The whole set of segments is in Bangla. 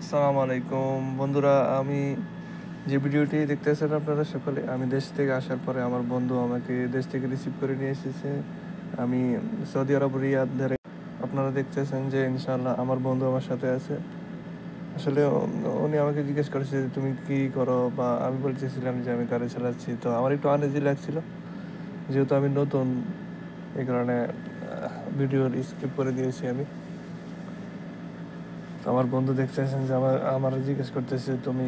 আসসালামু আলাইকুম বন্ধুরা, আমি যে ভিডিওটি দেখতেছেন আপনারা সকলে, আমি দেশ থেকে আসার পরে আমার বন্ধু আমাকে দেশ থেকে রিসিভ করে নিয়ে এসেছে। আমি সৌদি আরব রিয়াদ ধরে, আপনারা দেখতেছেন যে ইনশাআল্লাহ আমার বন্ধু আমার সাথে আছে। আসলে উনি আমাকে জিজ্ঞেস করেছে যে তুমি কি করো, বা আমি বলতেছিলাম যে আমি গাড়ি চালাচ্ছি। তো আমার একটু আনইজি লাগছিল, যেহেতু আমি নতুন, এই কারণে ভিডিও স্কিপ করে দিয়েছি আমি। তো আমার বন্ধু দেখতেছেন যে আমার জিজ্ঞেস করতেছে তুমি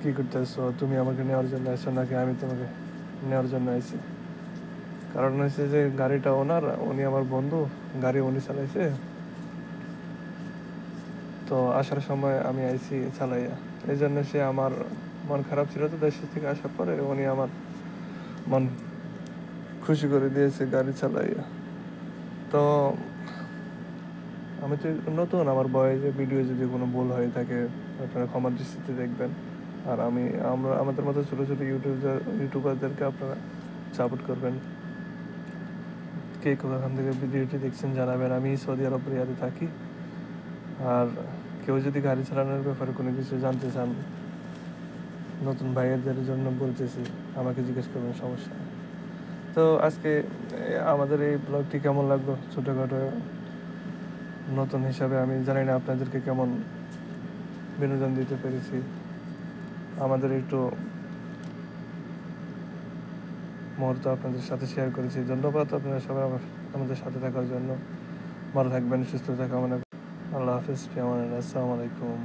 কি করতেছো, তুমি আমাকে নেওয়ার জন্য আসছো নাকি আমি তোমাকে নেওয়ার জন্য আইছি। কারণ হচ্ছে যে গাড়িটা ওনার, উনি আমার বন্ধু, গাড়ি উনি চালাইছে। তো আসার সময় আমি আইছি চালাইয়া, এই জন্য সে আমার মন খারাপ ছিল। তো দেশ থেকে আসার পরে উনি আমার মন খুশি করে দিয়েছে গাড়ি চালাইয়া। তো আমি তো নতুন, আমার বয়সে ভিডিও যদি কোনো ভুল হয়ে থাকে আপনারা ক্ষমার দৃষ্টিতে দেখবেন। আর আমাদের মতো ছোটো ছোটো ইউটিউবারদেরকে আপনারা সাপোর্ট করবেন। কে কোথান থেকে ভিডিওটি দেখছেন জানাবেন। আমি সৌদি আরব রিয়াদে থাকি। আর কেউ যদি গাড়ি চালানোর ব্যাপারে কোনো কিছু জানতে চান, নতুন ভাইয়াদের জন্য বলতেছি, আমাকে জিজ্ঞেস করবেন, সমস্যা নেই। তো আজকে আমাদের এই ব্লগটি কেমন লাগলো, ছোটোখাটো নতুন হিসাবে, আমি জানি না আপনাদেরকে কেমন বিনোদন দিতে পেরেছি। আমাদের একটু মুহূর্ত আপনাদের সাথে শেয়ার করেছি। ধন্যবাদ আপনারা সবাই আমাদের সাথে থাকার জন্য। ভালো থাকবেন, সুস্থ থাকা কামনা। আল্লাহ হাফিজ, আসসালামু আলাইকুম।